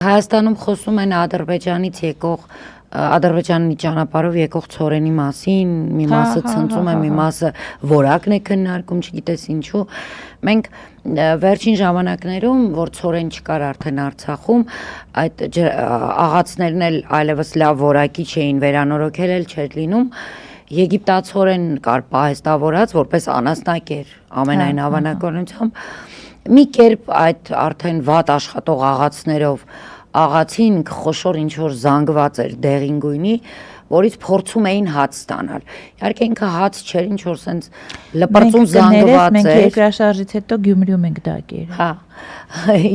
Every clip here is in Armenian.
Հայաստանում խոսում են Ադրբեջանից եկող Ադրբեջանի ճանապարհով եկող ցորենի մասին, մի մասը ցնծում է, մի մասը որակն է քննարկում, չգիտես ինչու։ Մենք վերջին ժամանակներում, որ ցորեն չկար արդեն Արցախում, այդ աղացներն էլ այլևս լավ որակի չէին, վերանորոգել էլ չէր լինում։ Եգիպտացորեն կար պահեստավորած, որպես անասնակ էր ամենայն հավանականությամբ։ Մի կերպ այդ արդեն վատ աշխատող աղացներով աղացին խոշոր ինչ որ զանգված էր դեղին գույնի, որից փորձում էին հաց ստանալ։ Իհարկե ինքը հաց չէր, ինչ որ սենց լպրծուն զանգված էր։ Մենք երկրաշարժից հետո Գյումրիում ենք դա կերել։ Հա,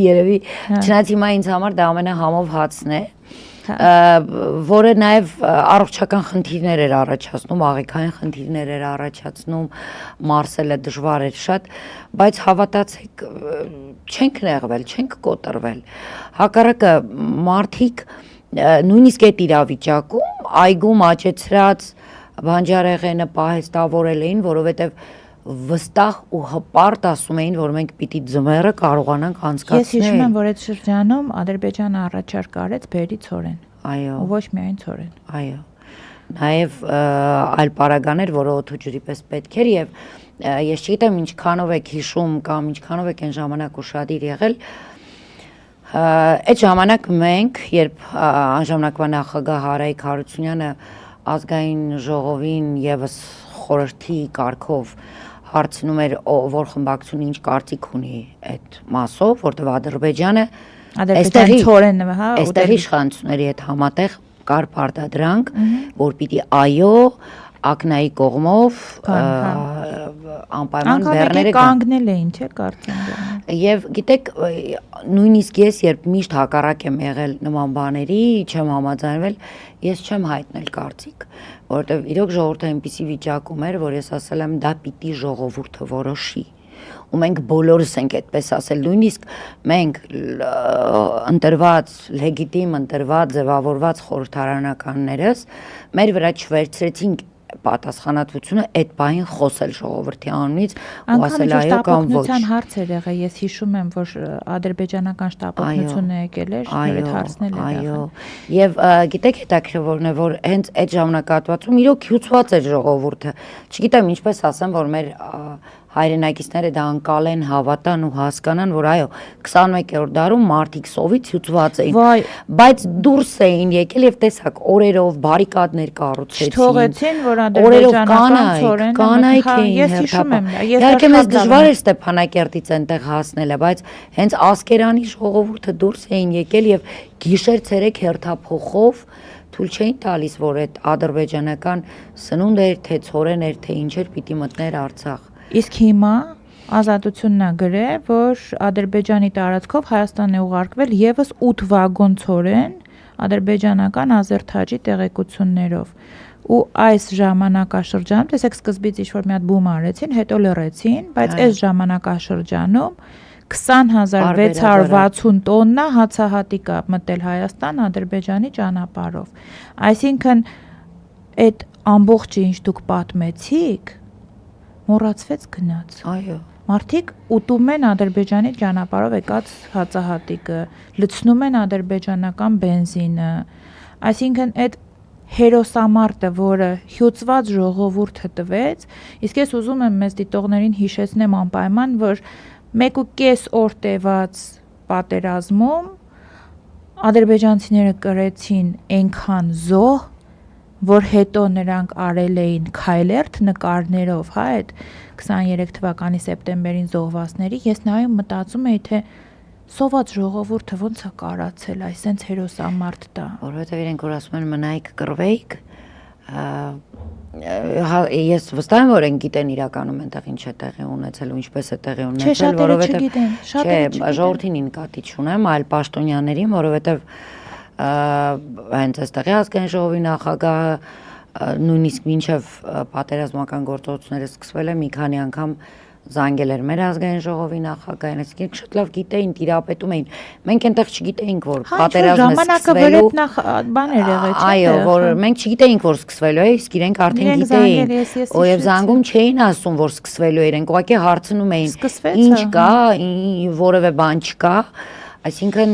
երևի, չնայած հիմա ինձ համար դա ամենահամով հացն է, որը նաև առողջական խնդիրներ էր առաջացնում, աղիքային խնդիրներ էր առաջացնում, մարսելը դժվար էր շատ, բայց հավատացեք, չենք նեղվել, չենք կոտրվել։ Հակառակը մարդիկ նույնիսկ այդ իրավիճակում այգում աճեցրած բանջարեղենը պահեստավորել էին, որովհետև վստահ ու հպարտ ասում էին, որ մենք պիտի ձմեռը կարողանանք անցկացնել։ Ես հիշում եմ, որ այդ շրջանում Ադրբեջանը առաջարկ արեց բերի ցորեն։ Այո։ Ու ոչ միայն ցորեն։ Այո։ Նաև այլ պարագաներ, որը օդու ջրի պես պետք էր, եւ ես չգիտեմ ինչքանով եք հիշում կամ ինչքանով եք այն ժամանակ ուշադիր եղել։ Այդ ժամանակ մենք, երբ անժամանակվա նախագահ Հարայիկ Հարությունյանը ազգային ժողովին եւս խորհրդի կարգով հարցնում էր, որ խմբակցությունը ինչ կարծիք ունի այդ մասով, որտեղ Ադրբեջանը Ադրբեջանի ցորենը, հա, այստեղ իշխանությունների հետ համատեղ կար պարտադրանք, որ պիտի այո ակնայի կողմով անպայման բեռները կանգնել էին, չէ՞, կարծեմ։ Եվ գիտեք, նույնիսկ ես երբ միշտ հակառակ եմ եղել նման բաների, չեմ համաձայնվել, ես չեմ հայտնել կարծիք, որովհետև իրոք ժողովուրդը այնպիսի վիճակում էր, որ ես ասել եմ դա պիտի ժողովուրդը որոշի։ Ու մենք բոլորս ենք այդպես ասել, նույնիսկ մենք ընտրված, լեգիտիմ ընտրված, ձևավորված խորհրդարանականներս մեր վրա չվերցրեցինք պատասխանատվությունը այդ բային խոսել ժողովրդի անունից ու ասել այո կամ ոչ։ Անկամ հարց էր եղել, ես հիշում եմ, որ ադրբեջանական շտապօգնությունը եկել էր, այդ հարցնել էր։ Այո։ Եվ գիտեք հետաքրքրն է, որ հենց այդ ժամանակահատվածում իրոք հյուծված էր ժողովուրդը։ Չգիտեմ ինչպես ասեմ, որ մեր հայրենակիցները դա անկալեն, հավատան ու հասկանան, որ այո, 21-րդ դարում մարդիկ սովից հյուծված էին, բայց դուրս էին եկել եւ տեսակ օրերով բարիկադներ կառուցեցին։ Չթողեցին, որ ադրբեջանական ցորենը կանայք էին հերթապահ։ Իհարկե մեզ դժվար էր Ստեփանակերտից այնտեղ հասնելը, բայց հենց Ասկերանի ժողովուրդը դուրս էին եկել եւ գիշեր-ցերեկ հերթափոխով թույլ չէին տալիս, որ այդ ադրբեջանական սնունդ էր, թե ցորեն էր, թե ինչ էր պիտի մտներ Արցախ։ Իսկ հիմա Ազատությունն է գրել, որ Ադրբեջանի տարածքով Հայաստան է ուղարկվել եւս 8 վագոն ցորեն ադրբեջանական Ազերթաջի տեղեկություններով։ Ու այս ժամանակաշրջանում, տեսեք սկզբից ինչ-որ մի հատ բում արեցին, հետո լռեցին, բայց այս ժամանակաշրջանում 20660 տոննա հացահատիկ է մտել Հայաստան Ադրբեջանի ճանապարհով։ Այսինքն այդ ամբողջը ինչ դուք պատմեցիք, մոռացվեց գնաց։ Այո։ Մարդիկ ուտում են Ադրբեջանի ճանապարհով եկած հացահատիկը, լցնում են ադրբեջանական բենզինը։ Այսինքն այդ հերոսամարտը, որը հյուծված ժողովուրդը տվեց, իսկ ես ուզում եմ մեզ դիտողներին հիշեցնեմ անպայման, որ 1.5 օր տևած պատերազմում ադրբեջանցիները կրեցին այնքան զոհ, որ հետո նրանք արել էին քայլերթ նկարներով, հա, այդ 23 թվականի սեպտեմբերին զոհվածների, ես նայում մտածում էի, թե սոված ժողովուրդը ոնց է կարացել այս sense հերոսամարտ դա։ Որովհետև իրենք որ ասում են մնայիք կռվեիք, ես վստահ եմ, որ են գիտեն իրականում այնտեղ ինչ է տեղի ունեցել ու ինչպես է տեղի ունեցել, որովհետև չէ, ժողովրդին ինքնատիչ չունեմ, այլ պաշտոնյաներին, որովհետև հենց այստեղի ազգային ժողովի նախագահը նույնիսկ մինչև պատերազմական գործողությունները սկսվել է մի քանի անգամ զանգել էր մեր ազգային ժողովի նախագահին, այսինքն շատ լավ գիտեին, տիրապետում էին։ Մենք այնտեղ չգիտեինք, որ պատերազմը սկսվելու բաներ եղել, չէ՞։ Այո, որ մենք չգիտեինք, որ սկսվելու է, իսկ իրենք արդեն գիտեին։ Եվ զանգում չէին ասում, որ սկսվելու է, իրենք ուղղակի հարցնում էին, ինչ կա, որևէ բան չկա։ Այսինքն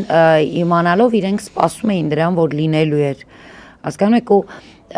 իմանալով իրենք սպասում էին դրան, որ լինելու էր հասկանում եք ու